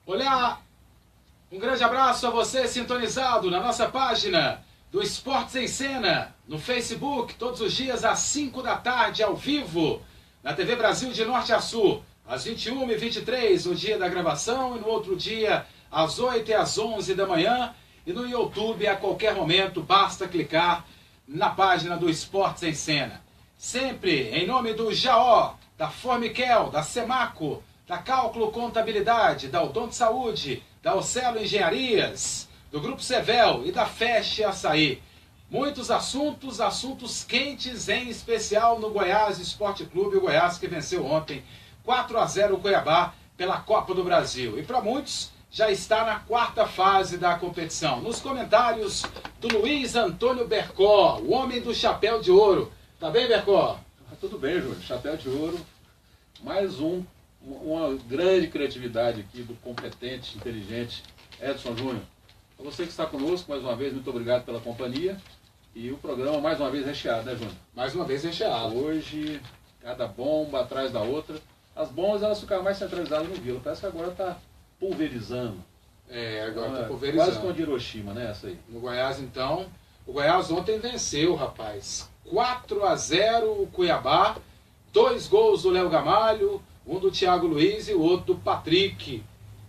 Olá, um grande abraço a você sintonizado na nossa página do Esportes em Cena, no Facebook, todos os dias às 5 da tarde, ao vivo, na TV Brasil de Norte a Sul, às 21h23, no dia da gravação, e no outro dia, às 8 e às 11 da manhã, e no YouTube, a qualquer momento, basta clicar na página do Esportes em Cena. Sempre em nome do Jaó, da Formiquel, da Semaco, da Cálculo Contabilidade, da Odonto Saúde, da Ocelo Engenharias, do Grupo Sevel e da Feste Açaí. Muitos assuntos quentes, em especial no Goiás Esporte Clube, o Goiás que venceu ontem 4-0 o Cuiabá pela Copa do Brasil. E para muitos, já está na quarta fase da competição. Nos comentários do Luiz Antônio Bercó, o homem do chapéu de ouro. Tá bem, Bercó? Tudo bem, Júlio. Chapéu de ouro. Mais uma grande criatividade aqui do competente, inteligente Edson Júnior. Para você que está conosco, mais uma vez, muito obrigado pela companhia. E o programa, mais uma vez, recheado, né, Júnior? Mais uma vez recheado. Hoje, cada bomba atrás da outra. As bombas, elas ficaram mais centralizadas no Vila. Parece que agora está pulverizando. Agora está pulverizando. Quase com a de Hiroshima, né, essa aí. No Goiás, então, o Goiás ontem venceu, rapaz. 4-0 o Cuiabá. 2 gols do Léo Gamalho, um do Thiago Luiz e o outro do Patrick,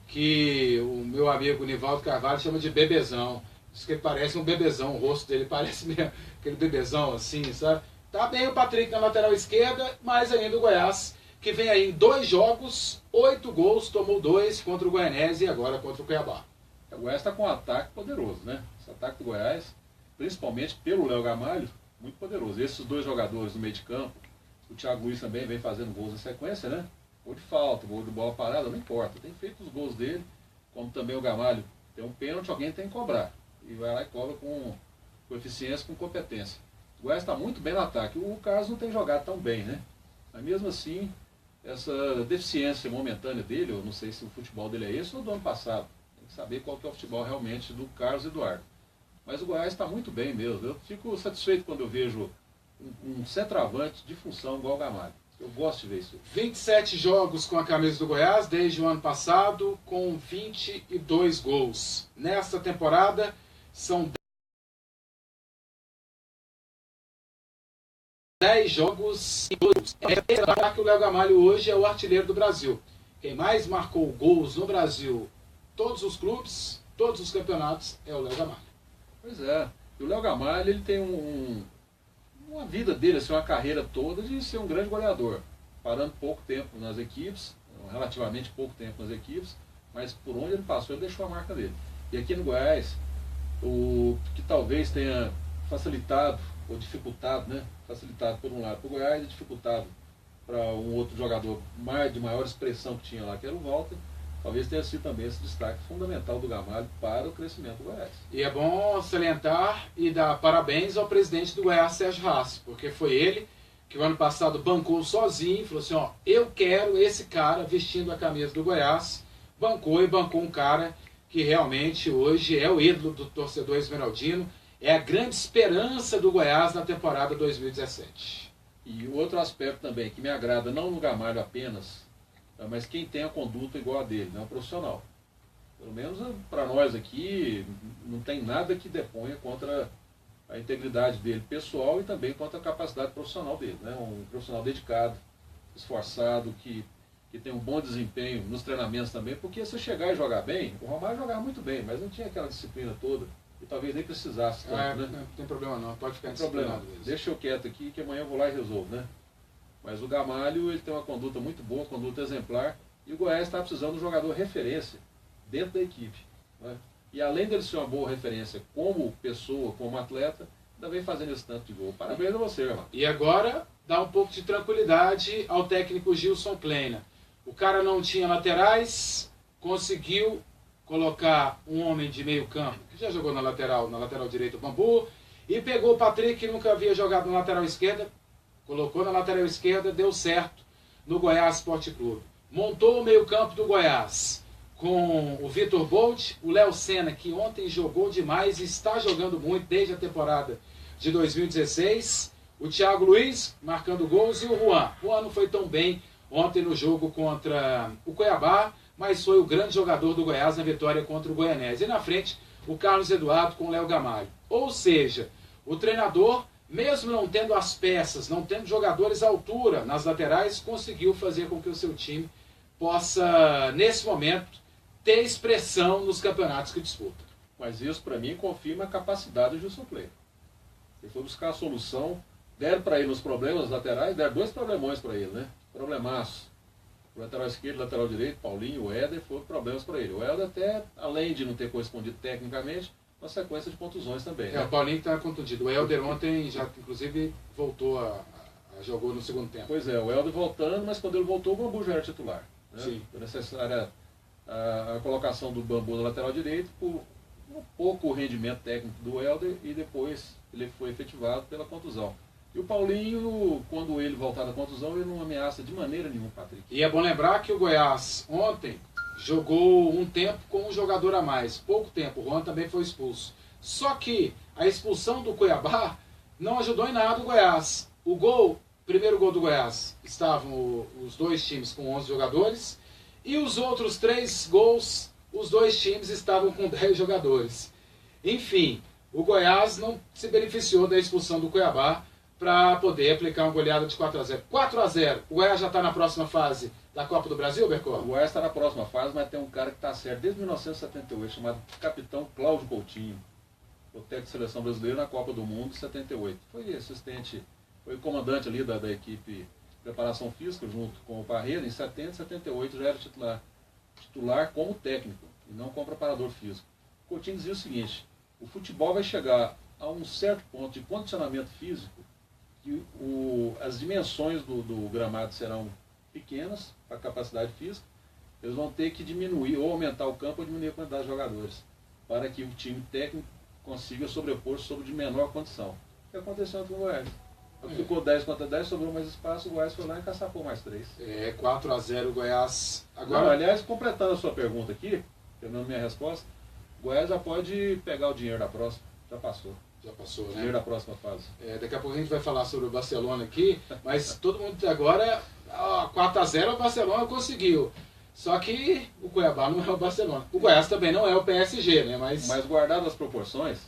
que o meu amigo Nivaldo Carvalho chama de bebezão. Diz que ele parece um bebezão, o rosto dele parece mesmo aquele bebezão assim, sabe? Tá bem o Patrick na lateral esquerda, mas ainda o Goiás, que vem aí em 2 jogos, 8 gols, tomou 2 contra o Goianese e agora contra o Cuiabá. O Goiás está com um ataque poderoso, né? Esse ataque do Goiás, principalmente pelo Léo Gamalho, muito poderoso. Esses 2 jogadores no meio de campo, o Thiago Luiz também vem fazendo gols na sequência, né? Gol de falta, gol de bola parada, não importa. Tem feito os gols dele, como também o Gamalho tem um pênalti, alguém tem que cobrar. E vai lá e cobra com eficiência, com competência. O Goiás está muito bem no ataque. O Carlos não tem jogado tão bem, né? Mas mesmo assim, essa deficiência momentânea dele, eu não sei se o futebol dele é esse ou do ano passado. Tem que saber qual que é o futebol realmente do Carlos Eduardo. Mas o Goiás está muito bem mesmo. Eu fico satisfeito quando eu vejo um centroavante de função igual o Gamalho. Eu gosto de ver isso. 27 jogos com a camisa do Goiás desde o ano passado, com 22 gols. Nesta temporada, são 10 jogos e 2 gols. O Léo Gamalho hoje é o artilheiro do Brasil. Quem mais marcou gols no Brasil, todos os clubes, todos os campeonatos, é o Léo Gamalho. Pois é. E o Léo Gamalho, ele tem uma vida dele, assim, uma carreira toda de ser um grande goleador, parando pouco tempo nas equipes, relativamente pouco tempo nas equipes, mas por onde ele passou, ele deixou a marca dele. E aqui no Goiás, o que talvez tenha facilitado, ou dificultado, né? Facilitado por um lado para o Goiás e dificultado para um outro jogador de maior expressão que tinha lá, que era o Walter. Talvez tenha sido também esse destaque fundamental do Gamalho para o crescimento do Goiás. E é bom salientar e dar parabéns ao presidente do Goiás, Sérgio Rassi, porque foi ele que o ano passado bancou sozinho, falou assim, ó, eu quero esse cara vestindo a camisa do Goiás, bancou um cara que realmente hoje é o ídolo do torcedor esmeraldino, é a grande esperança do Goiás na temporada 2017. E o outro aspecto também que me agrada, não no Gamalho apenas, mas quem tem a conduta igual a dele, né? Um profissional. Pelo menos para nós aqui, não tem nada que deponha contra a integridade dele pessoal e também contra a capacidade profissional dele. Né? Um profissional dedicado, esforçado, que tem um bom desempenho nos treinamentos também, porque se chegar e jogar bem, o Romário jogava muito bem, mas não tinha aquela disciplina toda e talvez nem precisasse tanto, né? Não tem problema não, pode ficar disciplinado. Deixa eu quieto aqui que amanhã eu vou lá e resolvo, né? Mas o Gamalho, ele tem uma conduta muito boa, conduta exemplar, e o Goiás está precisando de um jogador referência dentro da equipe. Né? E além dele ser uma boa referência como pessoa, como atleta, ainda vem fazendo esse tanto de gol. Parabéns a você, irmão. E agora dá um pouco de tranquilidade ao técnico Gilson Kleina. O cara não tinha laterais, conseguiu colocar um homem de meio campo, que já jogou na lateral direita o Bambu, e pegou o Patrick, que nunca havia jogado na lateral esquerda, colocou na lateral esquerda, deu certo no Goiás Esporte Clube. Montou o meio-campo do Goiás com o Vitor Bolt, o Léo Senna, que ontem jogou demais e está jogando muito desde a temporada de 2016. O Thiago Luiz marcando gols e o Juan. O Juan não foi tão bem ontem no jogo contra o Cuiabá, mas foi o grande jogador do Goiás na vitória contra o Goianese. E na frente, o Carlos Eduardo com o Léo Gamalho. Ou seja, o treinador, mesmo não tendo as peças, não tendo jogadores à altura nas laterais, conseguiu fazer com que o seu time possa, nesse momento, ter expressão nos campeonatos que disputa. Mas isso, para mim, confirma a capacidade do Gilson Kleber. Ele foi buscar a solução, deram para ele os problemas laterais, deram 2 problemões para ele, né? Problemaços. O lateral esquerdo, lateral direito, Paulinho, o Éder, foram problemas para ele. O Éder até, além de não ter correspondido tecnicamente, uma sequência de contusões também. Né? O Paulinho está contundido. O Helder ontem já, inclusive, voltou jogou no segundo tempo. Pois é, o Helder voltando, mas quando ele voltou, o Bambu já era titular. Né? Sim. Foi necessária a colocação do Bambu na lateral direito por um pouco o rendimento técnico do Helder e depois ele foi efetivado pela contusão. E o Paulinho, quando ele voltar da contusão, ele não ameaça de maneira nenhuma o Patrick. E é bom lembrar que o Goiás ontem jogou um tempo com um jogador a mais, pouco tempo, o Juan também foi expulso. Só que a expulsão do Cuiabá não ajudou em nada o Goiás. Primeiro gol do Goiás, estavam os 2 times com 11 jogadores, e os outros 3 gols, os 2 times estavam com 10 jogadores. Enfim, o Goiás não se beneficiou da expulsão do Cuiabá para poder aplicar uma goleada de 4-0. 4-0, o Goiás já está na próxima fase da Copa do Brasil, Bercó? O Goiás está na próxima fase, mas tem um cara que está certo desde 1978, chamado Capitão Cláudio Coutinho, o técnico de seleção brasileira na Copa do Mundo de 78. Foi assistente, foi comandante ali da equipe de preparação física, junto com o Parreira. Em 70 e 78 já era titular como técnico, e não como preparador físico. O Coutinho dizia o seguinte: o futebol vai chegar a um certo ponto de condicionamento físico que as dimensões do gramado serão pequenas para a capacidade física, eles vão ter que diminuir ou aumentar o campo ou diminuir a quantidade de jogadores para que o time técnico consiga sobrepor sobre de menor condição. O que aconteceu com o Goiás? Ficou 10 contra 10, sobrou mais espaço, o Goiás foi lá e caçapou mais 3. 4-0 o Goiás. Agora... Não, aliás, completando a sua pergunta aqui, terminando minha resposta, o Goiás já pode pegar o dinheiro da próxima, já passou. Já passou, né? Dinheiro da próxima fase. Daqui a pouco a gente vai falar sobre o Barcelona aqui, mas todo mundo agora, 4-0 o Barcelona conseguiu. Só que o Cuiabá não é o Barcelona. O Goiás também não é o PSG, né? Mas guardado as proporções,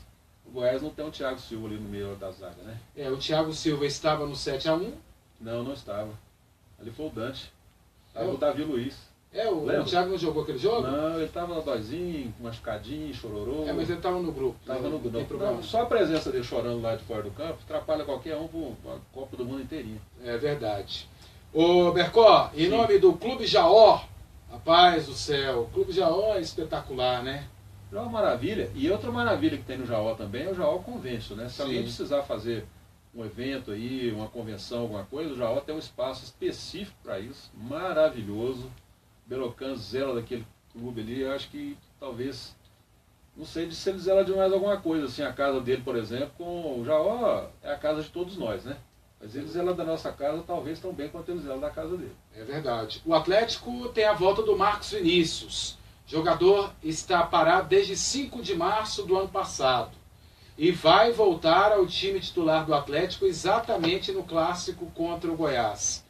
o Goiás não tem o Thiago Silva ali no meio da zaga, né? O Thiago Silva estava no 7-1. Não estava. Ali foi o Dante. Estava o Davi Luiz. O Thiago não jogou aquele jogo? Não, ele estava no dóizinho, machucadinho, chororô. Mas ele estava no grupo. Estava no grupo. Não, só a presença dele chorando lá de fora do campo atrapalha qualquer um para a Copa do Mundo inteirinho. É verdade. Ô Bercó, em nome do Clube Jaó, rapaz do céu, o Clube Jaó é espetacular, né? É uma maravilha. E outra maravilha que tem no Jaó também é o Jaó Convention, né? Se alguém precisar fazer um evento aí, uma convenção, alguma coisa, o Jaó tem um espaço específico para isso, maravilhoso. Belocan zela daquele clube ali, eu acho que talvez, não sei se ele zela de mais alguma coisa, assim, a casa dele, por exemplo, com o Jaó é a casa de todos nós, né? Mas ele zela da nossa casa talvez tão bem quanto ele zela da casa dele. É verdade. O Atlético tem a volta do Marcos Vinícius. O jogador está parado desde 5 de março do ano passado. E vai voltar ao time titular do Atlético exatamente no clássico contra o Goiás.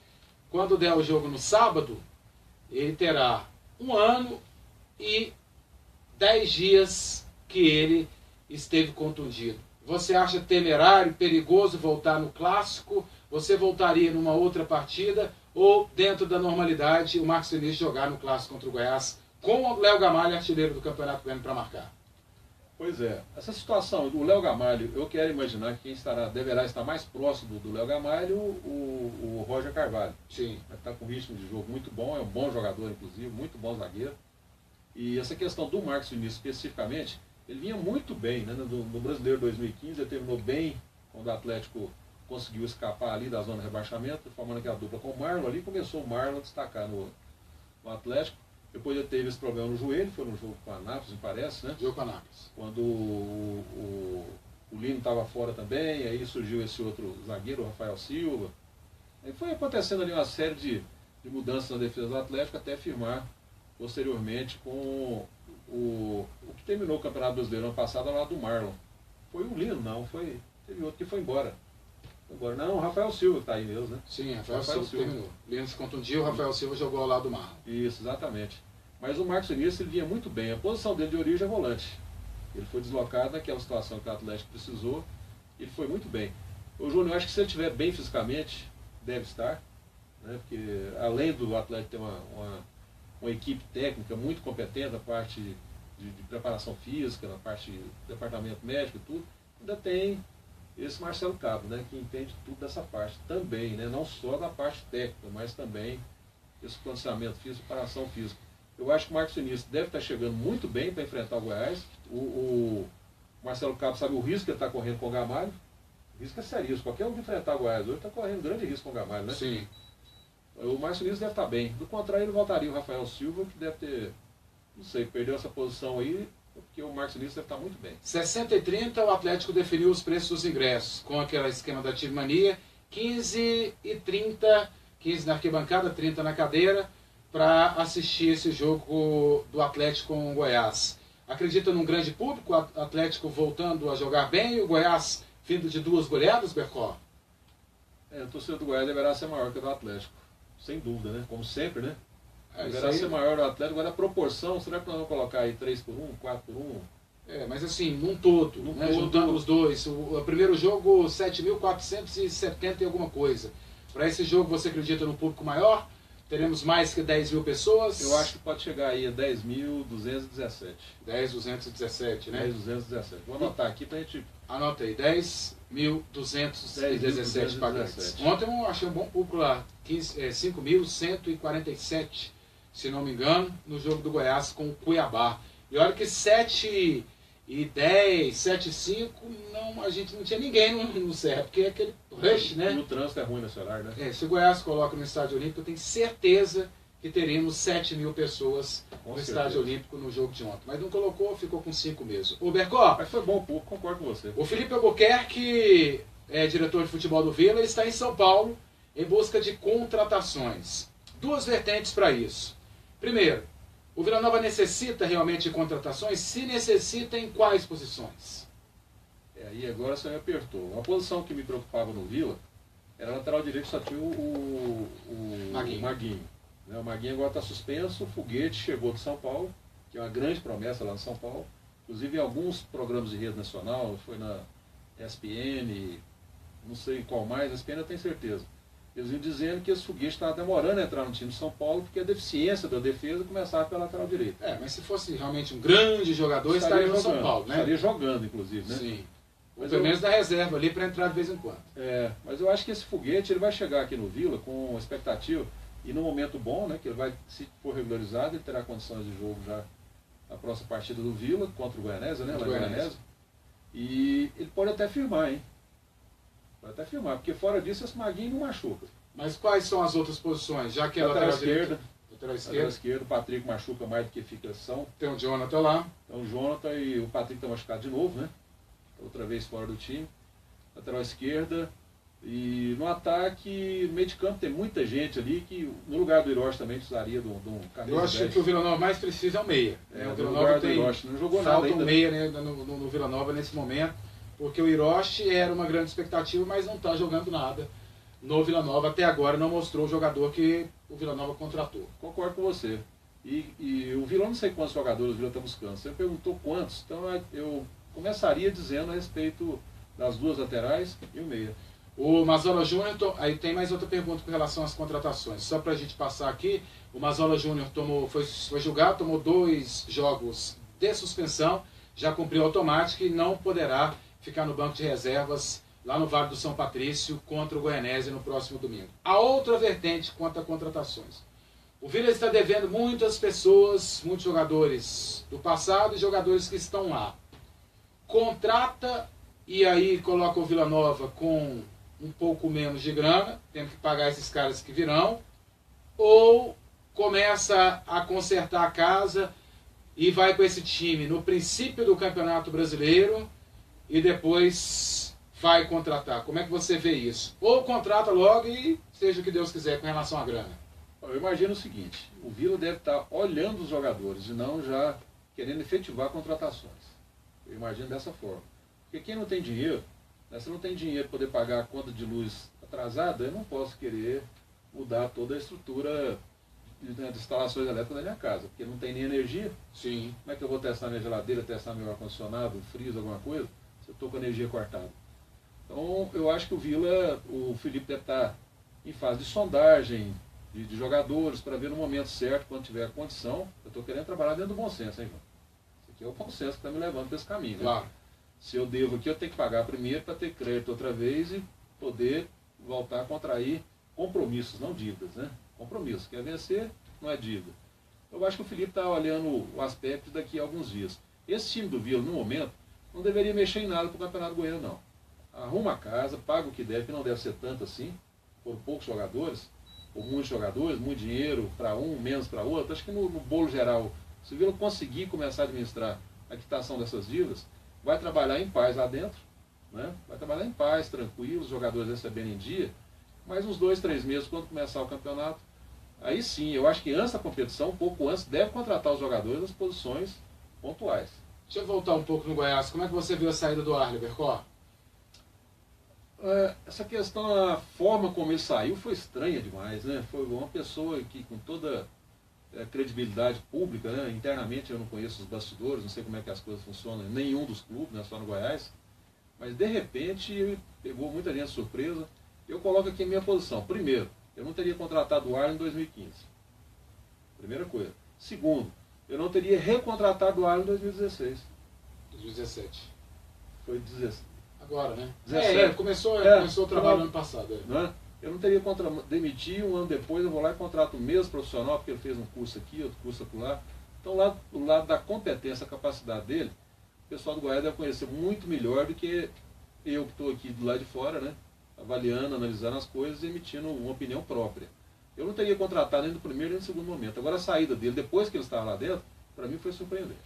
Quando der o jogo no sábado, ele terá 1 ano e 10 dias que ele esteve contundido. Você acha temerário, perigoso voltar no clássico? Você voltaria numa outra partida? Ou, dentro da normalidade, o Marcos Vinícius jogar no clássico contra o Goiás com o Léo Gamalho, artilheiro do Campeonato Goiano, para marcar? Pois é. Essa situação do Léo Gamalho, eu quero imaginar que quem deverá estar mais próximo do Léo Gamalho, o Roger Carvalho. Sim. Está com um ritmo de jogo muito bom, é um bom jogador, inclusive, muito bom zagueiro. E essa questão do Marcos Vinícius especificamente, ele vinha muito bem, né? No Brasileiro 2015, ele terminou bem, quando o Atlético conseguiu escapar ali da zona de rebaixamento, formando aquela dupla com o Marlon. Ali começou o Marlon a destacar no Atlético. Depois ele teve esse problema no joelho, foi no jogo com a Anápolis, me parece, né? Jogo com a Anápolis. Quando o Lino estava fora também, aí surgiu esse outro zagueiro, o Rafael Silva. Aí foi acontecendo ali uma série de mudanças na defesa do Atlético até firmar posteriormente com o que terminou o Campeonato Brasileiro ano passado ao lado do Marlon. Foi o Lino, não, teve outro que foi embora. Não, o Rafael Silva está aí mesmo, né? Sim, Rafael Silva terminou. Lino se contundiu, o Rafael Silva jogou ao lado do Marlon. Isso, exatamente. Mas o Marcos Vinícius ele vinha muito bem. A posição dele de origem é volante. Ele foi deslocado naquela situação que o Atlético precisou. Ele foi muito bem. O Júnior, eu acho que se ele estiver bem fisicamente, deve estar. Né? Porque além do Atlético ter uma equipe técnica muito competente na parte de preparação física, na parte do departamento médico e tudo, ainda tem esse Marcelo Cabo, né? Que entende tudo dessa parte também. Né? Não só da parte técnica, mas também esse condicionamento físico, preparação física. Eu acho que o Marcos Vinícius deve estar chegando muito bem para enfrentar o Goiás. O Marcelo Cabo sabe o risco que ele está correndo com o Gamalho. O risco é seríssimo. Qualquer um que enfrentar o Goiás hoje está correndo grande risco com o Gamalho, né? Sim. O Marcos Vinícius deve estar bem. Do contrário, ele voltaria o Rafael Silva, que deve ter, não sei, perdeu essa posição aí, porque o Marcos Vinícius deve estar muito bem. 60 e 30, o Atlético definiu os preços dos ingressos, com aquele esquema da Time Mania, 15 e 30, 15 na arquibancada, 30 na cadeira, para assistir esse jogo do Atlético com o Goiás. Acredita num grande público, o Atlético voltando a jogar bem e o Goiás vindo de 2 goleadas, Bercó? A torcida do Goiás deverá ser maior que a do Atlético, sem dúvida, né? Como sempre, né? Deverá ser maior do Atlético. Agora a proporção, será que nós vamos colocar aí 3-1, 4-1? Mas assim, num todo, né? Juntando os dois. O primeiro jogo, 7.470 e alguma coisa. Para esse jogo, você acredita no público maior? Teremos mais que 10 mil pessoas? Eu acho que pode chegar aí a 10.217. 10.217, né? 10.217. Vou anotar aqui para a gente... Anota aí, 10.217 pagantes. Ontem eu achei um bom público lá, 5.147, se não me engano, no jogo do Goiás com o Cuiabá. E olha que 7 e 10, 7 e 5, não, a gente não tinha ninguém no Serra, porque é aquele rush, né? E o trânsito é ruim nesse horário, né? Se o Goiás coloca no Estádio Olímpico, eu tenho certeza que teríamos 7 mil pessoas no Estádio Olímpico no jogo de ontem. Mas não colocou, ficou com 5 mesmo. O Bercó, mas foi bom pouco, concordo com você. O Felipe Albuquerque, diretor de futebol do Vila, está em São Paulo em busca de contratações. 2 vertentes para isso. Primeiro, o Vila Nova necessita realmente de contratações? Se necessita, em quais posições? E agora você me apertou. Uma posição que me preocupava no Vila era lateral direito, só tinha o Maguinho. O Maguinho agora está suspenso, o Foguete chegou de São Paulo, que é uma grande promessa lá no São Paulo. Inclusive em alguns programas de rede nacional, foi na ESPN, não sei qual mais, a ESPN eu tenho certeza. Eles iam dizendo que esse Foguete estava demorando a entrar no time de São Paulo, porque a deficiência da defesa começava pela lateral direita. Mas se fosse realmente um grande jogador, estaria no São Paulo, né? Estaria jogando, inclusive, né? Sim. Mas pelo menos da reserva ali para entrar de vez em quando. Mas eu acho que esse Foguete ele vai chegar aqui no Vila com expectativa, e no momento bom, né, que ele vai, se for regularizado, ele terá condições de jogo já na próxima partida do Vila, contra o Goianésia, né? E ele pode até firmar, hein? Pode até firmar, porque fora disso esse Maguinho não machuca. Mas quais são as outras posições? Já que é lateral esquerda. Lateral esquerda, o Patrick machuca mais do que fixação. Tem o Jonathan lá. Então o Jonathan e o Patrick estão machucados de novo, né? Outra vez fora do time. Lateral esquerda. E no ataque, no meio de campo tem muita gente ali que no lugar do Hiroshi também precisaria de um camisa. Eu acho que o Vila Nova mais precisa é o meia. O Vila Nova tem, não jogou nada ainda. Falta um meia, né, no Vila Nova nesse momento, porque o Hiroshi era uma grande expectativa, mas não está jogando nada no Vila Nova. Até agora não mostrou o jogador que o Vila Nova contratou. Concordo com você. E o Vila, não sei quantos jogadores o Vila está buscando. Você perguntou quantos, então eu começaria dizendo a respeito das 2 laterais e o meia. O Mazola Júnior, aí tem mais outra pergunta com relação às contratações. Só para a gente passar aqui, o Mazola Júnior foi julgado, tomou 2 jogos de suspensão, já cumpriu automática e não poderá ficar no banco de reservas lá no Vale do São Patrício contra o Goianésia no próximo domingo. A outra vertente quanto a contratações. O Vila está devendo muitas pessoas, muitos jogadores do passado e jogadores que estão lá. Contrata e aí coloca o Vila Nova com um pouco menos de grana, tendo que pagar esses caras que virão, ou começa a consertar a casa e vai com esse time no princípio do Campeonato Brasileiro e depois vai contratar. Como é que você vê isso? Ou contrata logo e seja o que Deus quiser com relação à grana. Eu imagino o seguinte, o Vila deve estar olhando os jogadores e não já querendo efetivar contratações. Eu imagino dessa forma. Porque quem não tem dinheiro, se não tem dinheiro para poder pagar a conta de luz atrasada, eu não posso querer mudar toda a estrutura de instalações elétricas da minha casa, porque não tem nem energia. Sim. Como é que eu vou testar minha geladeira, testar meu ar-condicionado, freezer, alguma coisa, se eu estou com a energia cortada? Então, eu acho que o Felipe deve estar em fase de sondagem de jogadores, para ver no momento certo, quando tiver a condição. Eu estou querendo trabalhar dentro do bom senso, hein, João? Isso aqui é o bom senso que está me levando para esse caminho. Né? Claro. Se eu devo aqui, eu tenho que pagar primeiro para ter crédito outra vez e poder voltar a contrair compromissos, não dívidas, né? Compromissos. Quer vencer, não é dívida. Eu acho que o Felipe está olhando o aspecto daqui a alguns dias. Esse time do Vila, no momento, não deveria mexer em nada para o Campeonato Goiano, não. Arruma a casa, paga o que deve, que não deve ser tanto assim, por poucos jogadores, ou muitos jogadores, muito dinheiro para um, menos para outro. Acho que no bolo geral, se o Vila conseguir começar a administrar a quitação dessas dívidas, vai trabalhar em paz lá dentro, né? Vai trabalhar em paz, tranquilo, os jogadores recebendo em dia, mais uns 2, 3 meses, quando começar o campeonato, aí sim, eu acho que antes da competição, um pouco antes, deve contratar os jogadores nas posições pontuais. Deixa eu voltar um pouco no Goiás. Como é que você viu a saída do Arley, Bercó? Essa questão, a forma como ele saiu foi estranha demais, né? Foi uma pessoa que, com toda a credibilidade pública, né? Internamente eu não conheço os bastidores, não sei como é que as coisas funcionam em nenhum dos clubes, né? Só no Goiás, mas de repente ele pegou muita gente de surpresa. Eu coloco aqui a minha posição. Primeiro, eu não teria contratado o Arley em 2015. Primeira coisa. Segundo, eu não teria recontratado o Arley em 2016. 2017. Foi 16. Agora, né? 17. Começou o trabalho no ano passado. Não é? Eu não teria demitir, um ano depois eu vou lá e contrato o mesmo profissional, porque ele fez um curso aqui, outro curso lá. Então, lá do lado da competência, a capacidade dele, o pessoal do Goiás deve conhecer muito melhor do que eu que estou aqui do lado de fora, né? Avaliando, analisando as coisas e emitindo uma opinião própria. Eu não teria contratado nem no primeiro nem no segundo momento. Agora, a saída dele, depois que ele estava lá dentro, para mim foi surpreendente.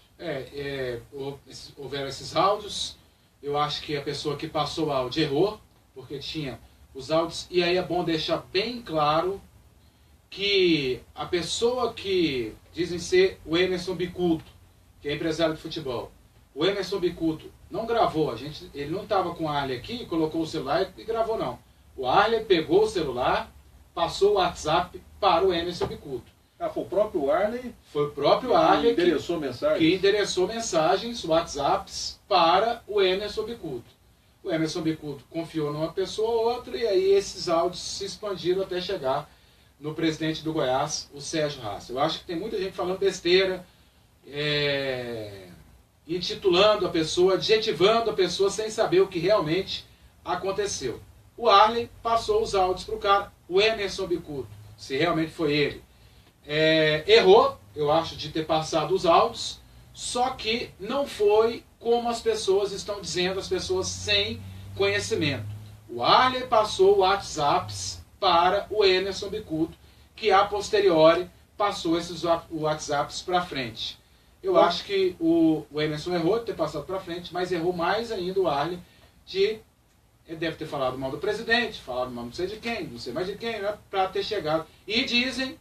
Houveram esses áudios. Eu acho que a pessoa que passou o áudio errou, porque tinha os áudios. E aí é bom deixar bem claro que a pessoa que dizem ser o Emerson Bicudo, que é empresário de futebol, o Emerson Bicudo não gravou, ele não estava com o Arley aqui, colocou o celular e gravou não. O Arley pegou o celular, passou o WhatsApp para o Emerson Bicudo. Foi o próprio Arley? Foi o próprio Arley que endereçou mensagens, WhatsApps, para o Emerson Bicudo. O Emerson Bicudo confiou numa pessoa ou outra, e aí esses áudios se expandiram até chegar no presidente do Goiás, o Sérgio Haas. Eu acho que tem muita gente falando besteira, intitulando a pessoa, adjetivando a pessoa sem saber o que realmente aconteceu. O Arley passou os áudios para o cara, o Emerson Bicudo, se realmente foi ele. Errou, eu acho, de ter passado os áudios, só que não foi como as pessoas estão dizendo, as pessoas sem conhecimento. O Arley passou WhatsApps para o Emerson Bicudo, que a posteriori passou esses WhatsApps para frente. Eu acho que o Emerson errou de ter passado para frente, mas errou mais ainda o Arley ele deve ter falado mal do presidente, falado mal não sei de quem, não sei mais de quem, né, para ter chegado. E dizem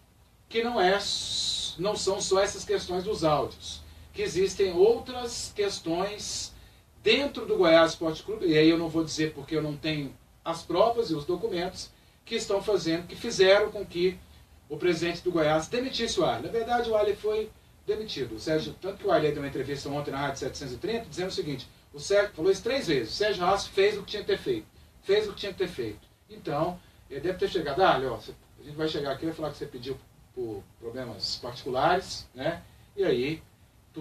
que não são só essas questões dos áudios, que existem outras questões dentro do Goiás Esporte Clube, e aí eu não vou dizer porque eu não tenho as provas e os documentos, que fizeram com que o presidente do Goiás demitisse o Arley. Na verdade, o Arley foi demitido. O Sérgio, tanto que o Arley deu uma entrevista ontem na Rádio 730, dizendo o seguinte, o Sérgio falou isso 3 vezes, o Sérgio Haas fez o que tinha que ter feito. Fez o que tinha que ter feito. Então, ele deve ter chegado, a gente vai chegar aqui e vai falar que você pediu por problemas particulares, né? E aí,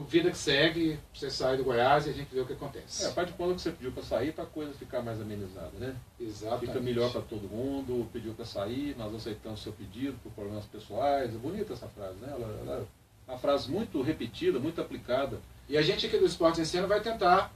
vida que segue, você sai do Goiás e a gente vê o que acontece. A partir do ponto que você pediu para sair, para a coisa ficar mais amenizada, né? Exatamente. Fica melhor para todo mundo, pediu para sair, nós aceitamos o seu pedido por problemas pessoais. É bonita essa frase, né? Ela é uma frase muito repetida, muito aplicada. E a gente aqui do Esportes em Cena vai tentar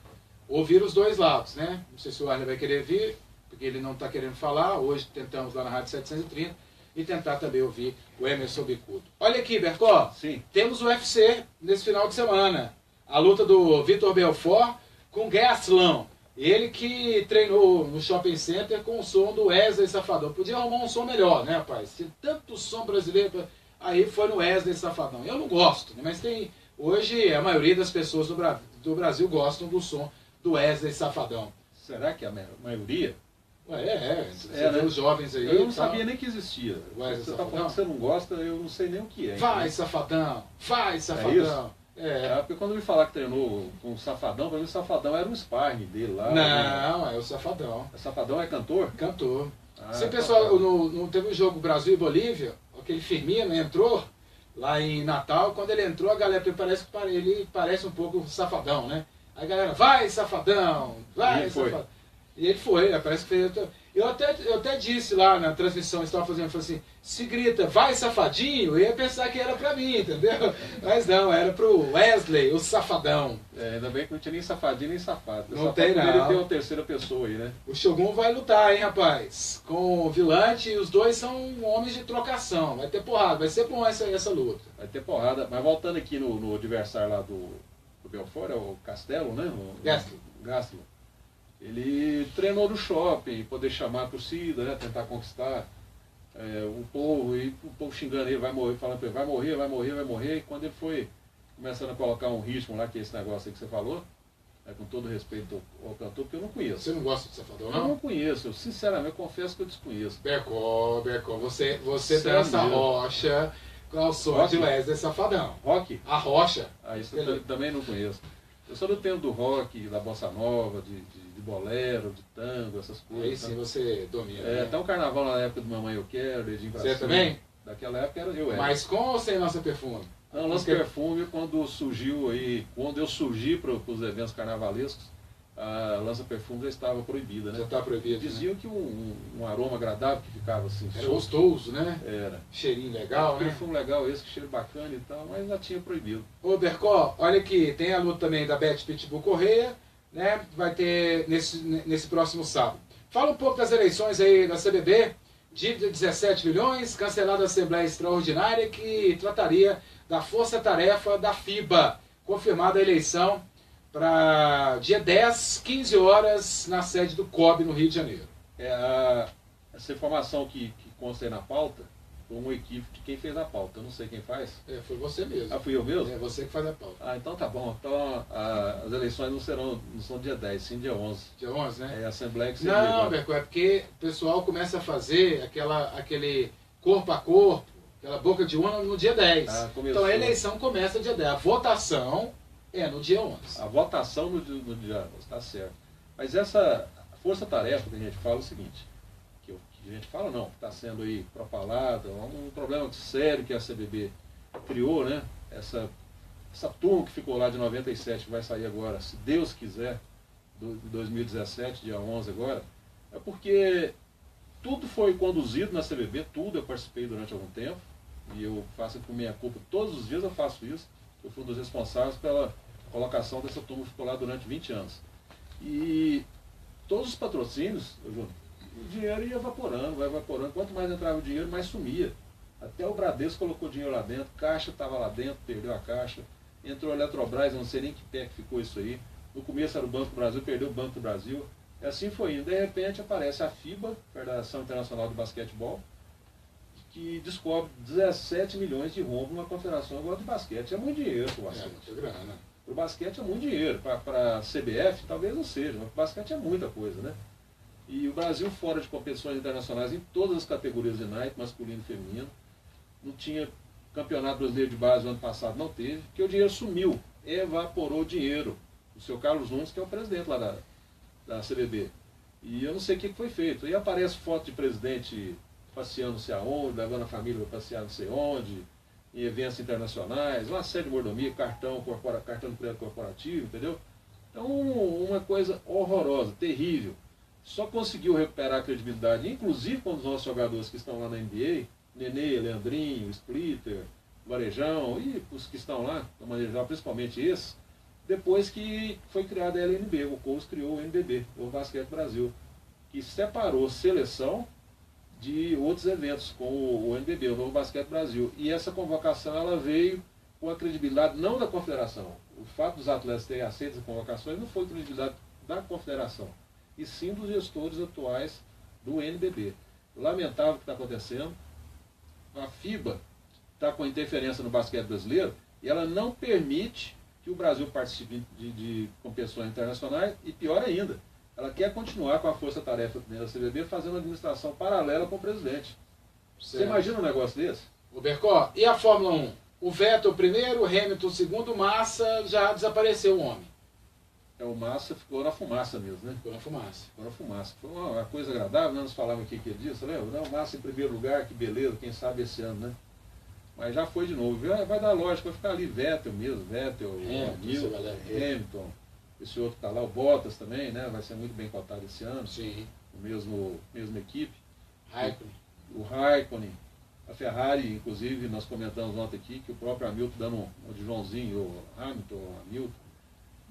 ouvir os dois lados, né? Não sei se o Arley vai querer vir, porque ele não está querendo falar. Hoje tentamos lá na Rádio 730 e tentar também ouvir o Emerson Bicudo. Olha aqui, Bercó. Sim. Temos o UFC nesse final de semana. A luta do Vitor Belfort com Gastelum. Ele que treinou no Shopping Center com o som do Wesley Safadão. Podia arrumar um som melhor, né, rapaz? Se tanto som brasileiro, aí foi no Wesley Safadão. Eu não gosto, né? Mas hoje a maioria das pessoas do Brasil gostam do som do Wesley Safadão. Será que a maioria? Você né? vê os jovens aí. Eu não sabia nem que existia. Ué, Você está falando que você não gosta, eu não sei nem o que é. Vai, safadão! Vai, safadão! Porque quando me falar que treinou com o Safadão, para mim o Safadão era um sparring dele lá. Não, é o Safadão. O Safadão é cantor? Cantor. Se o tá, pessoal, não teve um jogo Brasil e Bolívia, aquele Firmino entrou lá em Natal, quando ele entrou, a galera ele parece um pouco o Safadão, né? Aí a galera, vai, Safadão! Vai, Safadão! E ele foi, parece que fez. Eu até disse lá na transmissão, estava fazendo, falei assim, se grita, vai safadinho, eu ia pensar que era pra mim, entendeu? Mas não, era pro Wesley, o safadão. Ainda bem que não tinha nem safadinho nem safado. Não tem não. Ele tem uma terceira pessoa aí, né? O Shogun vai lutar, hein, rapaz? Com o Vilante, e os dois são homens de trocação. Vai ter porrada, vai ser bom essa luta. Vai ter porrada, mas voltando aqui no adversário lá do Belfort, é o Castelo, né? Gastelum. Ele treinou no shopping, poder chamar a torcida, né, tentar conquistar o povo, e o povo xingando ele, vai morrer, falando para ele, vai morrer, vai morrer, vai morrer. E quando ele foi começando a colocar um ritmo lá, que é esse negócio aí que você falou, com todo respeito ao cantor, porque eu não conheço. Você não gosta de Safadão, não? Eu não conheço, eu sinceramente confesso que eu desconheço. Becó, você dança rocha com o som de Wesley Safadão. Rock? A rocha. Isso eu também não conheço. Eu sou do tempo do rock, da bossa nova, de bolero, de tango, essas coisas. Aí sim você domina. Até um carnaval na época do Mamãe Eu Quero, dedinho pra cima. Você também? Daquela época eu era. Mas com ou sem Lança Perfume? Não, Lança Perfume, quando eu surgi para os eventos carnavalescos, a Lança Perfume já estava proibida, né? Já está proibido. Diziam que um aroma agradável que ficava assim. Era gostoso, né? Era. Cheirinho legal, né? Perfume legal esse, cheiro bacana e tal, mas já tinha proibido. Ô Bercó, olha aqui, tem a luta também da Beth Pitbull Correia, né? Vai ter nesse próximo sábado. Fala um pouco das eleições aí da CBB, dívida de 17 milhões, cancelada a Assembleia Extraordinária que trataria da força-tarefa da FIBA, confirmada a eleição para dia 10, 15 horas, na sede do COB, no Rio de Janeiro. Essa informação que consta aí na pauta, foi uma equipe de quem fez a pauta. Eu não sei quem faz. Foi você mesmo. Fui eu mesmo? É você que faz a pauta. Então tá bom. Então as eleições não são dia 10, sim dia 11. Dia 11, né? É a Assembleia que você Não, Berco, é porque o pessoal começa a fazer aquele corpo a corpo, aquela boca de urna no dia 10. Então a eleição começa dia 10. A votação é no dia 11. A votação no dia 11, está certo. Mas essa força-tarefa que a gente fala é o seguinte, que a gente fala não, está sendo aí propalado, um problema sério que a CBB criou, né? Essa turma que ficou lá de 97, que vai sair agora, se Deus quiser, de 2017, dia 11 agora, é porque tudo foi conduzido na CBB, tudo eu participei durante algum tempo, e eu faço por minha culpa, todos os dias eu faço isso, eu fui um dos responsáveis pela colocação dessa turma que ficou lá durante 20 anos. E todos os patrocínios, o dinheiro ia evaporando, vai evaporando, quanto mais entrava o dinheiro, mais sumia. Até o Bradesco colocou dinheiro lá dentro, Caixa estava lá dentro, perdeu a Caixa, entrou a Eletrobras, eu não sei nem que pé que ficou isso aí, no começo era o Banco do Brasil, perdeu o Banco do Brasil, e assim foi indo. De repente aparece a FIBA, Federação Internacional de Basquetebol, que descobre 17 milhões de rombo numa confederação igual de basquete. É muito dinheiro para o basquete. É muita grana. Para o basquete é muito dinheiro. Para a CBF talvez não seja, mas para o basquete é muita coisa, né? E o Brasil fora de competições internacionais em todas as categorias de naipe, masculino e feminino. Não tinha campeonato brasileiro de base no ano passado, não teve, porque o dinheiro sumiu, evaporou o dinheiro. O seu Carlos Nunes, que é o presidente lá da CBB. E eu não sei o que foi feito. Aí aparece foto de presidente passeando não sei aonde, levando a família para passear não sei onde, em eventos internacionais, uma série de mordomia, cartão de crédito corporativo, entendeu? Então, uma coisa horrorosa, terrível. Só conseguiu recuperar a credibilidade, inclusive com os nossos jogadores que estão lá na NBA, Nenê, Leandrinho, Splitter, Varejão, e os que estão lá, de maneira geral, principalmente esses, depois que foi criada a LNB, o Couros criou o NBB, o Basquete Brasil, que separou seleção de outros eventos com o NBB, o Novo Basquete Brasil. E essa convocação ela veio com a credibilidade não da confederação. O fato dos atletas terem aceito as convocações não foi credibilidade da confederação, e sim dos gestores atuais do NBB. Lamentável o que está acontecendo. A FIBA está com interferência no basquete brasileiro e ela não permite que o Brasil participe de competições internacionais, e pior ainda, ela quer continuar com a força-tarefa da CBB fazendo uma administração paralela com o presidente. Você imagina um negócio desse? O Bercó, e a Fórmula 1? O Vettel primeiro, o Hamilton segundo, o Massa já desapareceu o homem. O Massa ficou na fumaça mesmo, né? Ficou na fumaça. Ficou na fumaça. Foi uma coisa agradável, né? Nós falávamos aqui que ele disse, lembra? Não, o Massa em primeiro lugar, que beleza, quem sabe esse ano, né? Mas já foi de novo. Vai dar lógica, vai ficar ali Vettel mesmo, Vettel, Hamilton, esse outro que tá lá, o Bottas também, né? Vai ser muito bem cotado esse ano. Sim. Mesma equipe. Raikkonen. O Raikkonen. A Ferrari, inclusive, nós comentamos ontem aqui que o próprio Hamilton dando um de Joãozinho, o Hamilton,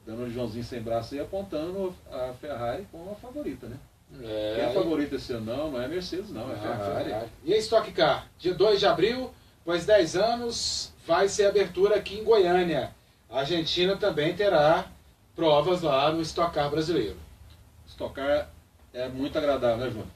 dando um de Joãozinho sem braço e apontando a Ferrari como a favorita, né? Quem é a favorita esse ano? Não é a Mercedes, não, é a Ferrari. E a Stock Car? Dia 2 de abril, após 10 anos, vai ser abertura aqui em Goiânia. A Argentina também terá provas lá no Stock Car brasileiro. Stock Car é muito agradável, né, Júnior?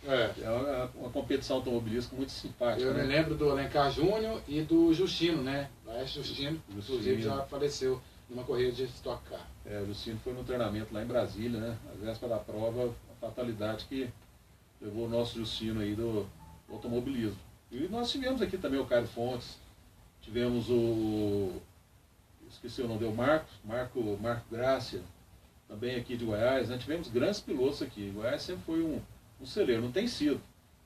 É uma competição automobilística muito simpática. Eu me lembro do Alencar Júnior e do Justino, né? Laércio Justino, inclusive já faleceu numa corrida de Stock Car. O Justino foi no treinamento lá em Brasília, né? A véspera da prova, a fatalidade que levou o nosso Justino aí do automobilismo. E nós tivemos aqui também o Caio Fontes, tivemos esqueci o nome dele, Marco Grácia, também aqui de Goiás, né? Tivemos grandes pilotos aqui. Goiás sempre foi um celeiro, não tem sido,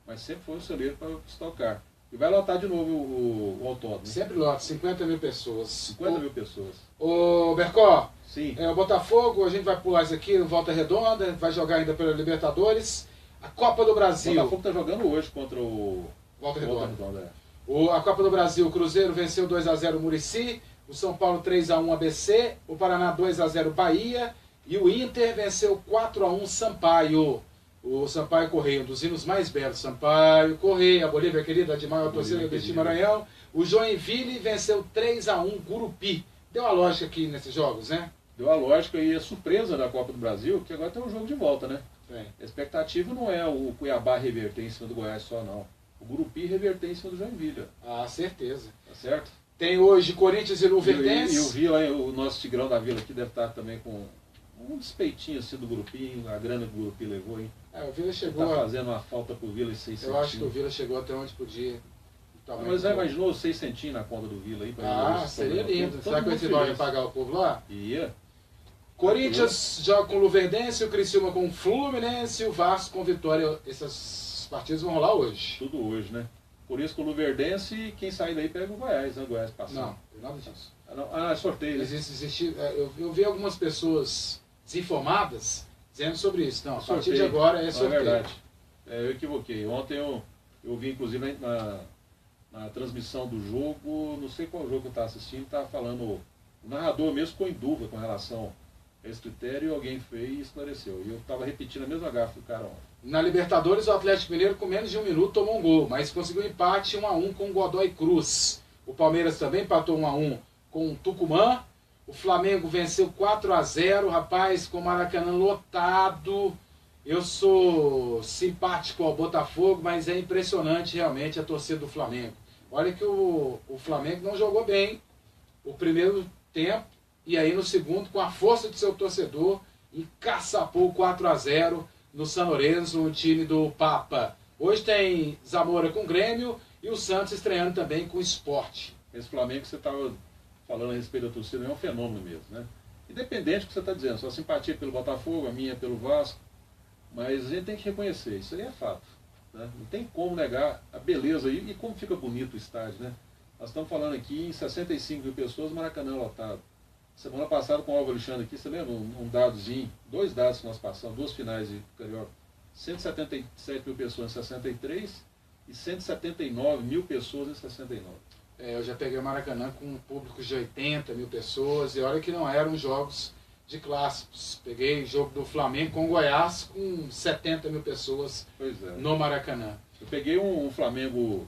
mas sempre foi um celeiro para Stock Car. E vai lotar de novo o autódromo. Né? Sempre lota, 50 mil pessoas. 50 mil pessoas. Ô Bercó, sim. O Botafogo, a gente vai pular isso aqui, Volta Redonda, vai jogar ainda pela Libertadores. A Copa do Brasil. O Botafogo está jogando hoje contra o Volta Redonda. É. A Copa do Brasil, o Cruzeiro venceu 2-0 o Muricy, o São Paulo 3-1 ABC, o Paraná 2-0 Bahia e o Inter venceu 4-1 Sampaio. O Sampaio Correia, um dos hinos mais belos. Sampaio Correia, a Bolívia querida, de maior torcida do Maranhão. O Joinville venceu 3-1 Gurupi. Deu a lógica aqui nesses jogos, né? Deu a lógica e a surpresa da Copa do Brasil, que agora tem um jogo de volta, né? A expectativa não é o Cuiabá reverter em cima do Goiás só, não. O Gurupi reverter em cima do Joinville. Ah, certeza. Tá certo? Tem hoje Corinthians e Luverdense. E eu vi lá, o nosso Tigrão da Vila aqui deve estar também com um despeitinho assim do Gurupi, a grana que o Gurupi levou, hein? O Vila chegou. Tá fazendo uma falta pro Vila e 6 centinhos. Eu acho que o Vila chegou até onde podia. Mas já imaginou 6 centinhos na conta do Vila aí? Seria lindo. Será que o Etibar ia pagar o povo lá? Ia. Corinthians joga com o Luverdense, o Criciúma com o Fluminense, o Vasco com Vitória. Essas partidas vão rolar hoje. Tudo hoje, né? Por isso com o Luverdense, quem sair daí pega o Goiás, né? O Goiás passando. Não, tem nada disso. É sorteio. Eu vi algumas pessoas desinformadas dizendo sobre isso. Não, a partir de agora é sorteio. É verdade. Eu equivoquei. Ontem eu vi, inclusive, na transmissão do jogo, não sei qual jogo eu estava assistindo, estava falando, o narrador mesmo ficou em dúvida com relação a esse critério e alguém fez e esclareceu. E eu estava repetindo a mesma gafe do cara ontem. Na Libertadores, o Atlético Mineiro, com menos de 1 minuto, tomou um gol, mas conseguiu empate 1-1 com o Godoy Cruz. O Palmeiras também empatou 1-1 com o Tucumã. O Flamengo venceu 4-0, rapaz, com o Maracanã lotado. Eu sou simpático ao Botafogo, mas é impressionante realmente a torcida do Flamengo. Olha que o Flamengo não jogou bem o primeiro tempo, e aí no segundo, com a força de seu torcedor, encaçapou 4-0 no San Lorenzo, no time do Papa. Hoje tem Zamora com o Grêmio e o Santos estreando também com o Sport. Esse Flamengo que você estava falando a respeito da torcida é um fenômeno mesmo, né? Independente do que você está dizendo, sua simpatia pelo Botafogo, a minha pelo Vasco, mas a gente tem que reconhecer, isso aí é fato. Né? Não tem como negar a beleza e como fica bonito o estádio, né? Nós estamos falando aqui em 65 mil pessoas, Maracanã lotado. Semana passada com o Álvaro Alexandre aqui, você lembra um dadozinho, 2 dados que nós passamos, 2 finais de Carioca, 177 mil pessoas em 63 e 179 mil pessoas em 69. Eu já peguei o Maracanã com um público de 80 mil pessoas, e olha que não eram jogos de clássicos. Peguei o jogo do Flamengo com o Goiás com 70 mil pessoas no Maracanã. Eu peguei um Flamengo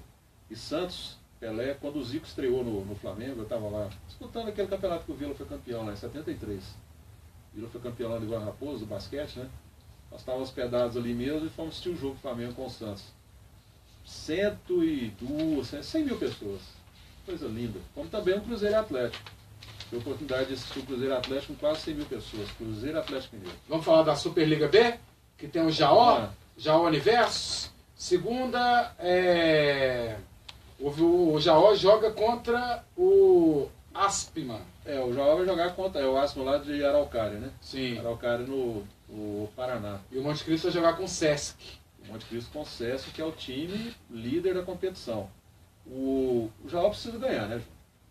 e Santos, Pelé, quando o Zico estreou no Flamengo, eu estava lá disputando aquele campeonato que o Vila foi campeão lá em 73. O Vila foi campeão lá de Guarda Raposo, do basquete, né? Nós estávamos hospedados ali mesmo e fomos assistir o jogo do Flamengo com o Santos. 100 mil pessoas. Coisa linda. Como também um Cruzeiro Atlético. tive a oportunidade de assistir o Cruzeiro Atlético com quase 100 mil pessoas. Cruzeiro Atlético Mineiro. Vamos falar da Superliga B, que tem o Jaó, Jaó Universo. Segunda, o Jaó joga contra o Aspman. O Jaó vai jogar contra o Aspman lá de Araucária, né? Sim. Araucária no Paraná. E o Monte Cristo vai jogar com o Sesc. O Monte Cristo com o Sesc, que é o time líder da competição. O Jaó precisa ganhar, né?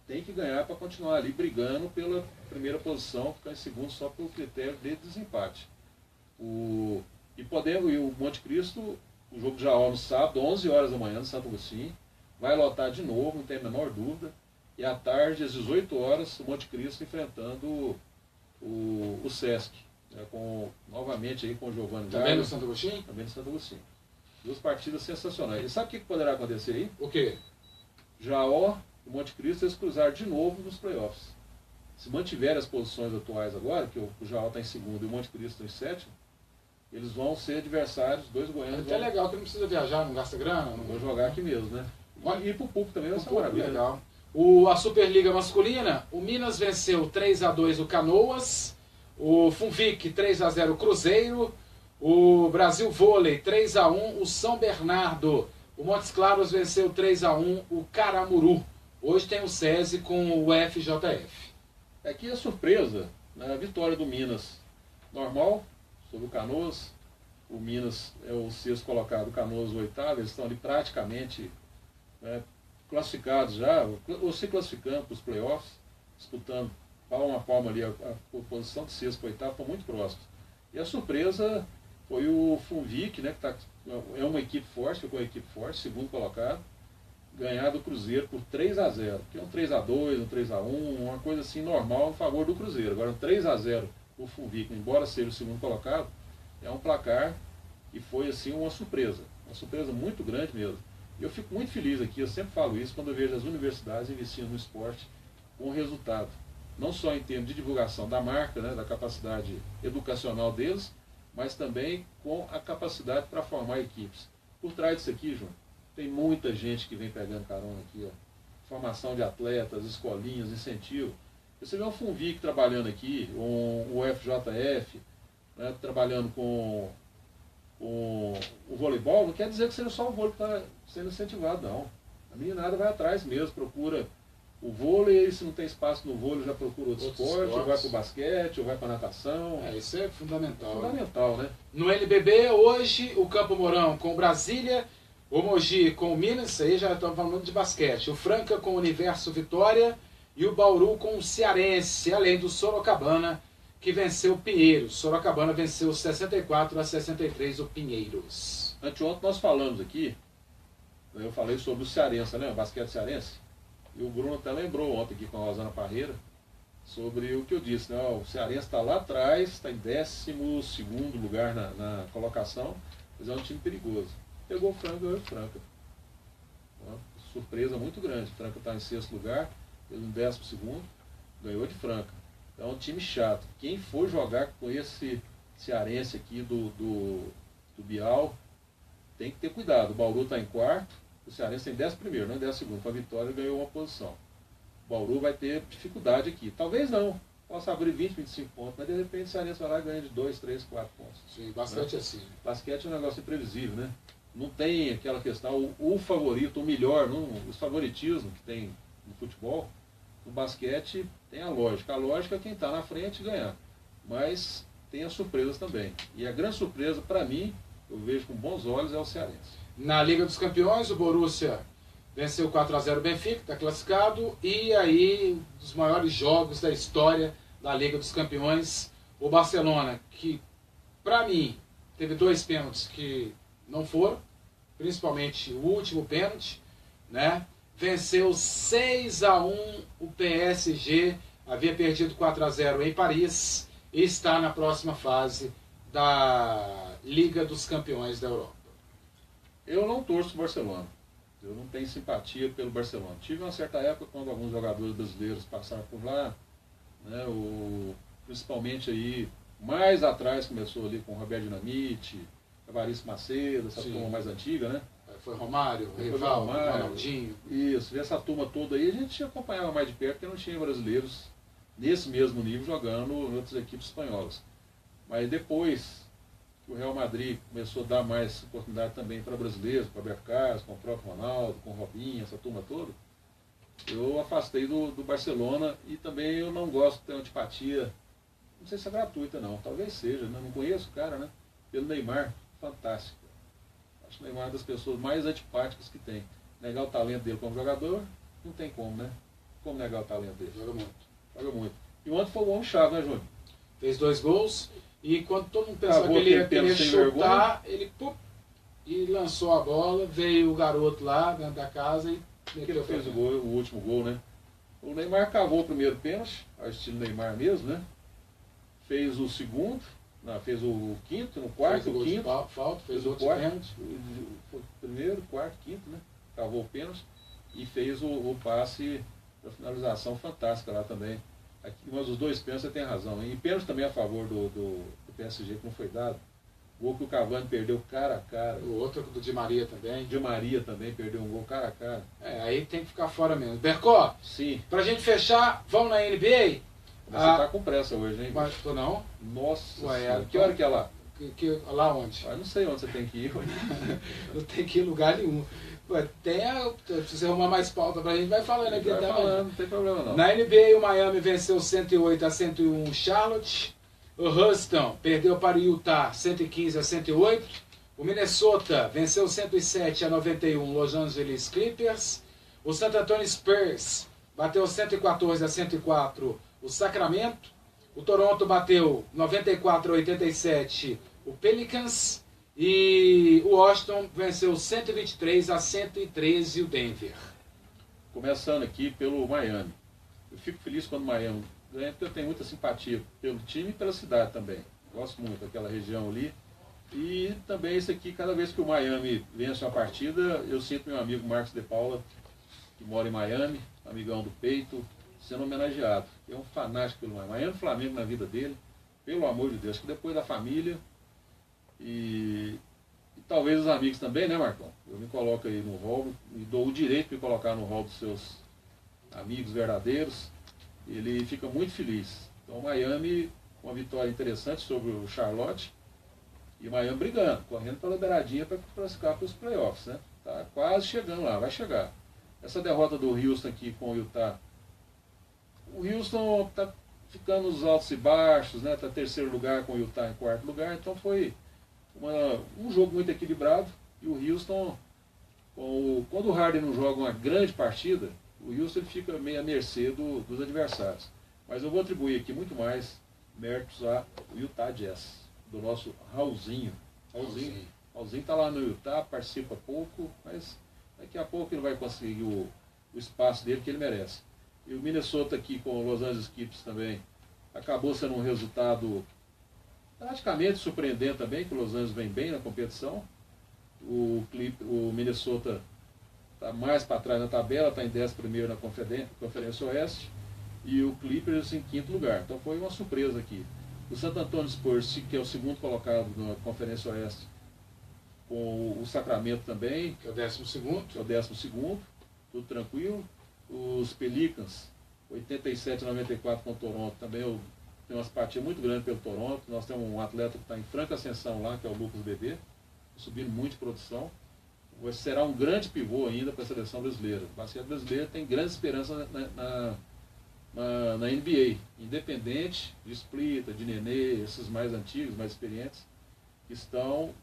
Tem que ganhar para continuar ali brigando pela primeira posição, ficar em segundo só pelo critério de desempate. E o Monte Cristo, o jogo de Jaó no sábado, 11 horas da manhã, no Santo Agostinho, vai lotar de novo, não tem a menor dúvida. E à tarde, às 18 horas, o Monte Cristo enfrentando o Sesc, né, novamente aí com o Giovanni Gago. Também no Santo Agostinho? Também no Santo Agostinho. Duas partidas sensacionais. E sabe o que poderá acontecer aí? O quê? Jaó e Monte Cristo eles cruzaram de novo nos playoffs. Se mantiver as posições atuais agora, que o Jaó está em segundo e o Monte Cristo está em sétimo, eles vão ser adversários, dois goianos. É legal que não precisa viajar, não gasta grana. Não... Vou jogar aqui mesmo, né? E pro público também vai ser maravilha. Legal. A Superliga Masculina, o Minas venceu 3-2 o Canoas, o Funvic 3-0 o Cruzeiro, o Brasil Vôlei 3-1 o São Bernardo, o Montes Claros venceu 3-1 o Caramuru. Hoje tem o SESI com o FJF. Aqui a surpresa, né, a vitória do Minas normal sobre o Canoas. O Minas é o sexto colocado, o Canoas o oitavo, eles estão ali praticamente classificados já, ou se classificando para os playoffs, disputando palma a palma ali a posição de sexto para oitavo, estão muito próximos. E a surpresa foi o Funvic, né, que é uma equipe forte, ficou uma equipe forte, segundo colocado, ganhar do Cruzeiro por 3-0, que é um 3-2, um 3-1, uma coisa assim normal em favor do Cruzeiro. Agora um 3-0 o Funvic, embora seja o segundo colocado, é um placar e foi assim uma surpresa muito grande mesmo. E eu fico muito feliz aqui, eu sempre falo isso, quando eu vejo as universidades investindo no esporte com resultado. Não só em termos de divulgação da marca, né, da capacidade educacional deles, mas também com a capacidade para formar equipes. Por trás disso aqui, João, tem muita gente que vem pegando carona aqui, ó. Formação de atletas, escolinhas, incentivo. Você vê um Funvic trabalhando aqui, o FJF, né, trabalhando com o voleibol, não quer dizer que seja só o vôlei que está sendo incentivado, não. A meninada vai atrás mesmo, procura o vôlei, se não tem espaço no vôlei, já procura outro esporte, ou vai para o basquete, ou vai para a natação. Isso é fundamental. Fundamental, né? No NBB, hoje, o Campo Mourão com Brasília, o Mogi com o Minas, aí já estamos falando de basquete, o Franca com o Universo Vitória e o Bauru com o Cearense, além do Sorocabana, que venceu o Pinheiros. Sorocabana venceu 64-63 o Pinheiros. Anteontem nós falamos aqui, eu falei sobre o Cearense, né? O basquete cearense. E o Bruno até lembrou ontem aqui com a Rosana Parreira sobre o que eu disse, né? O Cearense está lá atrás, está em 12º lugar na colocação, mas é um time perigoso. Pegou o Franca, ganhou o Franca. Uma surpresa muito grande. O Franca está em 6º lugar, ele em 12º, ganhou de Franca. É um time chato. Quem for jogar com esse cearense aqui do Bial, tem que ter cuidado. O Bauru está em 4º, o Cearense tem 11º, não em 12º. Com a vitória ganhou uma posição. O Bauru vai ter dificuldade aqui. Talvez não. Possa abrir 20, 25 pontos, mas de repente o Cearense vai lá e ganha de 2, 3, 4 pontos. Sim, bastante, né? Assim. Basquete é um negócio imprevisível, né? Não tem aquela questão, o favorito, o melhor, os favoritismos que tem no futebol. No basquete tem a lógica. A lógica é quem está na frente ganhar. Mas tem as surpresas também. E a grande surpresa, para mim, eu vejo com bons olhos, é o Cearense. Na Liga dos Campeões, o Borussia venceu 4-0 o Benfica, está classificado. E aí, um dos maiores jogos da história da Liga dos Campeões, o Barcelona, que, para mim, teve 2 pênaltis que não foram, principalmente o último pênalti, né? Venceu 6-1 o PSG, havia perdido 4-0 em Paris e está na próxima fase da Liga dos Campeões da Europa. Eu não torço para o Barcelona, eu não tenho simpatia pelo Barcelona. Tive uma certa época quando alguns jogadores brasileiros passaram por lá, né, principalmente aí, mais atrás começou ali com o Roberto Dinamite, Evaristo Macedo, essa turma mais antiga, né? Foi Romário, Rivaldo, Ronaldinho. Isso, essa turma toda aí a gente acompanhava mais de perto porque não tinha brasileiros nesse mesmo nível jogando em outras equipes espanholas. Mas depois que o Real Madrid começou a dar mais oportunidade também para brasileiros, para Roberto Carlos, com o próprio Ronaldo, com o Robinho, essa turma toda, eu afastei do Barcelona e também eu não gosto de ter antipatia, não sei se é gratuita não, talvez seja, né? Não conheço o cara, né? Pelo Neymar, fantástico. Acho o Neymar uma das pessoas mais antipáticas que tem. Negar o talento dele como jogador, não tem como, né? Como negar o talento dele? Joga muito. Joga muito. E ontem foi o homem-chave, né, Júnior? Fez 2 gols e quando todo mundo pensava Acabou que ele ia aquele tempo sem chutar, ele e lançou a bola, veio o garoto lá dentro da casa e Ele fez o último gol, né? O Neymar cavou o primeiro pênalti, ao estilo Neymar mesmo, né? Fez o segundo, fez o quinto, no quarto, fez o quinto. Falta, fez outro quarto, pênalti. Foi o primeiro, quarto, quinto, né? Cavou o pênalti e fez o passe da finalização fantástica lá também. Aqui, mas os 2 pênaltis você tem razão. E pênalti também a favor do PSG que não foi dado. O gol que o Cavani perdeu cara a cara. O outro do Di Maria também. Di Maria também perdeu um gol cara a cara. Aí tem que ficar fora mesmo. Bercó, sim. Pra gente fechar, vamos na NBA? Mas você tá com pressa hoje, hein? Mas tô não? Nossa Ué, senhora. Que hora que é lá? Lá onde? Não sei onde você tem que ir. Não tem que ir em lugar nenhum. Ué, se você arrumar mais pauta pra gente, vai falando aqui. Vai falando, não tem problema não. Na NBA, o Miami venceu 108-101 o Charlotte. O Houston perdeu para o Utah 115-108. O Minnesota venceu 107-91 o Los Angeles Clippers. O San Antonio Spurs bateu 114-104 o Sacramento. O Toronto bateu 94-87 o Pelicans. E o Washington venceu 123-113 o Denver. Começando aqui pelo Miami. Eu fico feliz quando o Miami ganha, porque eu tenho muita simpatia pelo time e pela cidade também. Gosto muito daquela região ali. E também isso aqui, cada vez que o Miami vence uma partida, eu sinto meu amigo Marcos de Paula, que mora em Miami, amigão do peito, sendo homenageado. É um fanático pelo Miami. Miami Flamengo na vida dele, pelo amor de Deus, que depois da família e talvez os amigos também, né, Marcão? Eu me coloco aí no rol, me dou o direito de me colocar no rol dos seus amigos verdadeiros. Ele fica muito feliz. Então, Miami, uma vitória interessante sobre o Charlotte. E o Miami brigando, correndo pela beiradinha para classificar para os playoffs, né? Tá quase chegando lá, vai chegar. Essa derrota do Houston aqui com o Utah. O Houston está ficando nos altos e baixos, né? Está em 3º lugar com o Utah em 4º lugar. Então foi um jogo muito equilibrado. E o Houston, quando o Harden não joga uma grande partida, o Houston fica meio à mercê dos adversários. Mas eu vou atribuir aqui muito mais méritos ao Utah Jazz, do nosso Raulzinho. Raulzinho está lá no Utah, participa pouco, mas daqui a pouco ele vai conseguir o espaço dele que ele merece. E o Minnesota aqui com o Los Angeles Clippers também acabou sendo um resultado praticamente surpreendente também, que o Los Angeles vem bem na competição. O Minnesota está mais para trás na tabela, está em 11º na Conferência Oeste, e o Clippers em 5º lugar. Então foi uma surpresa aqui. O San Antonio Spurs, que é o 2º colocado na Conferência Oeste, com o Sacramento também, que é o 12º. Que é o 12º, tudo tranquilo. Os Pelicans, 87-94 com o Toronto, também tem uma simpatia muito grande pelo Toronto. Nós temos um atleta que está em franca ascensão lá, que é o Lucas Bebê, subindo muito de produção. Será um grande pivô ainda para a seleção brasileira. O basquete brasileiro tem grande esperança na NBA, independente de Splita, de Nenê, esses mais antigos, mais experientes, que estão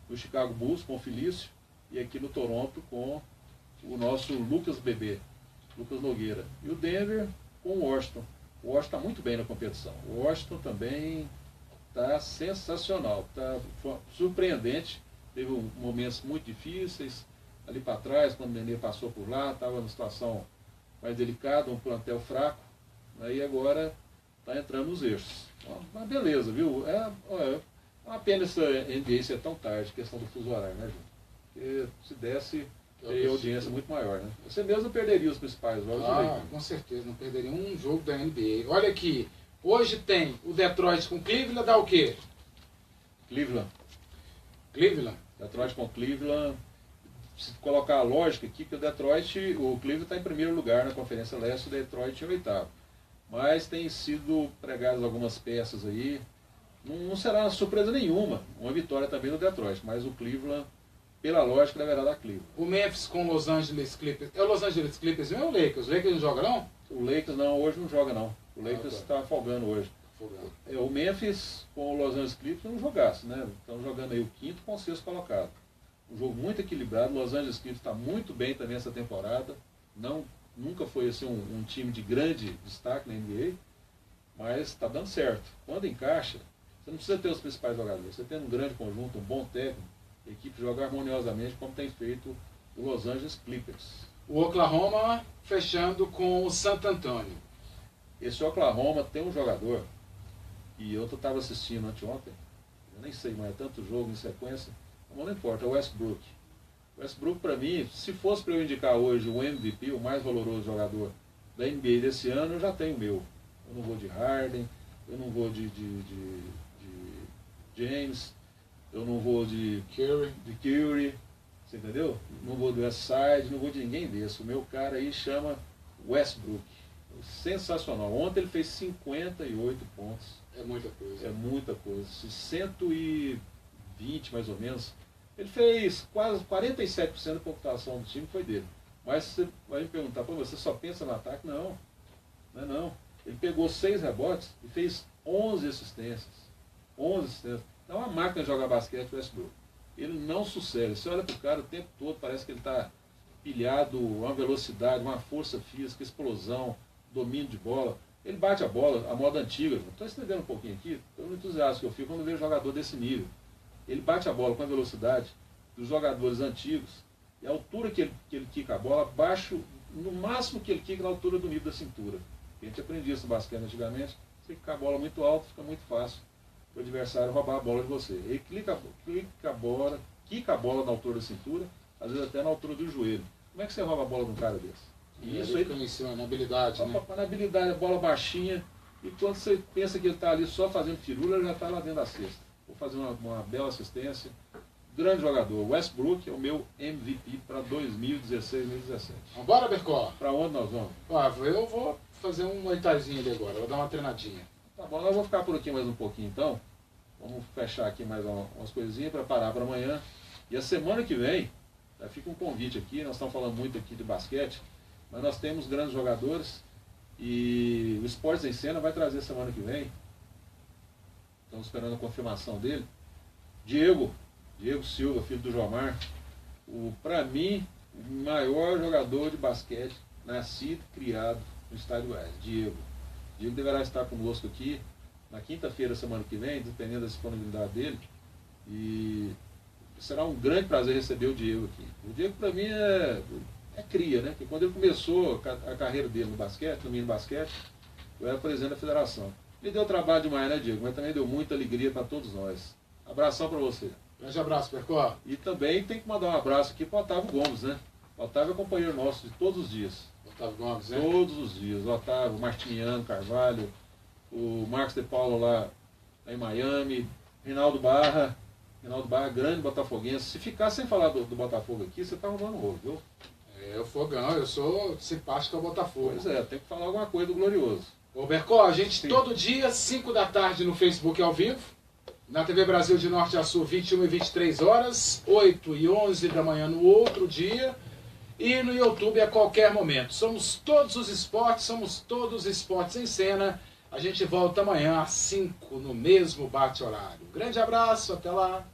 no Chicago Bulls com o Felício e aqui no Toronto com o nosso Lucas Bebê, Lucas Nogueira. E o Denver com o Washington. O Washington está muito bem na competição. O Washington também está sensacional, está surpreendente. Teve momentos muito difíceis ali para trás, quando o Nenê passou por lá, estava numa situação mais delicada, um plantel fraco, né, e agora está entrando nos eixos. Mas beleza, viu? É uma pena essa NBA ser tão tarde, questão do fuso horário, né, Ju? Porque se desse, teria audiência muito maior, né? Você mesmo perderia os principais jogos. Com certeza, não perderia um jogo da NBA. Olha aqui, hoje tem o Detroit com Cleveland, dá o quê? Cleveland. Detroit com Cleveland. Se colocar a lógica aqui, que o Cleveland está em 1º lugar na Conferência Leste, o Detroit em 8º. mas tem sido pregadas algumas peças aí. Não será surpresa nenhuma uma vitória também no Detroit, mas o Cleveland, pela lógica, deverá dar Cleveland. O Memphis com o Los Angeles Clippers. É o Los Angeles Clippers mesmo ou o Lakers? O Lakers não joga não? O Lakers não, hoje não joga não. O Lakers está folgando hoje. O Memphis com o Los Angeles Clippers não jogasse, né? Estão jogando aí o quinto com o sexto colocado. Um jogo muito equilibrado. O Los Angeles Clippers está muito bem também essa temporada. Nunca foi assim, um time de grande destaque na NBA, mas está dando certo. Quando encaixa, você não precisa ter os principais jogadores. Você tem um grande conjunto, um bom técnico, a equipe joga harmoniosamente como tem feito o Los Angeles Clippers. O Oklahoma fechando com o Santo Antônio. Esse Oklahoma tem um jogador, e eu estava assistindo anteontem, eu nem sei, mas é tanto jogo em sequência, mas não importa, é o Westbrook. O Westbrook, para mim, se fosse para eu indicar hoje o MVP, o mais valoroso jogador da NBA desse ano, eu já tenho o meu. Eu não vou de Harden, eu não vou de James, eu não vou de Curry, você entendeu? Não vou do Westside, não vou de ninguém desse. O meu cara aí chama Westbrook. Sensacional. Ontem ele fez 58 pontos. É muita coisa. É muita coisa. 120 mais ou menos. Ele fez quase 47% da pontuação do time foi dele. Mas você vai me perguntar, pô, você só pensa no ataque? Não. Não é não. Ele pegou 6 rebotes e fez 11 assistências. 11 assistências. É uma máquina de jogar basquete, o Westbrook. Ele não sossega. Você olha pro cara o tempo todo, parece que ele está pilhado, uma velocidade, uma força física, explosão, domínio de bola. Ele bate a bola, a moda antiga. Estou estendendo um pouquinho aqui, pelo entusiasmo que eu fico quando vejo jogador desse nível. Ele bate a bola com a velocidade dos jogadores antigos, e a altura que ele quica a bola, abaixo, no máximo que ele quica na altura do nível da cintura. A gente aprendia isso no basquete antigamente. Você quicar a bola muito alto, fica muito fácil para o adversário roubar a bola de você. Ele quica a bola na altura da cintura, às vezes até na altura do joelho. Como é que você rouba a bola de um cara desse? E isso aí em cima, na habilidade, né? Na habilidade, a bola baixinha, e quando você pensa que ele está ali só fazendo firula, ele já está lá dentro da cesta. Vou fazer uma bela assistência. Grande jogador. Westbrook é o meu MVP para 2016, 2017. Vambora, Bercó? Para onde nós vamos? Eu vou fazer um oitaizinho ali agora, vou dar uma treinadinha. Tá bom, nós vamos ficar por aqui mais um pouquinho então. Vamos fechar aqui mais umas coisinhas, preparar para amanhã. E a semana que vem, já fica um convite aqui, nós estamos falando muito aqui de basquete, mas nós temos grandes jogadores e o Esportes em Cena vai trazer semana que vem. Estamos esperando a confirmação dele. Diego Silva, filho do Jomar. Para mim, o maior jogador de basquete nascido e criado no Estádio Goiás. Diego deverá estar conosco aqui na quinta-feira, semana que vem, dependendo da disponibilidade dele. E será um grande prazer receber o Diego aqui. O Diego, para mim, é cria, né? Porque quando ele começou a carreira dele no basquete, no mini basquete, eu era presidente da federação. Me deu trabalho demais, né, Diego? Mas também deu muita alegria para todos nós. Abração para você. Grande abraço, Bercó. E também tem que mandar um abraço aqui para o Otávio Gomes, né? O Otávio é companheiro nosso de todos os dias. Otávio Gomes, né? Todos os dias. O Otávio, o Martiniano Carvalho, o Marcos de Paulo lá em Miami, Rinaldo Barra, grande botafoguense. Se ficar sem falar do Botafogo aqui, você está arrumando o rolo, viu? É o Fogão, eu sou simpático ao Botafogo. Pois é, tem que falar alguma coisa do Glorioso. Ô Bercó, a gente Sim. todo dia, 5 da tarde no Facebook ao vivo, na TV Brasil de Norte a Sul, 21 e 23 horas, 8 e 11 da manhã no outro dia, e no YouTube a qualquer momento. Somos todos os esportes em cena. A gente volta amanhã às 5 no mesmo bate-horário. Grande abraço, até lá.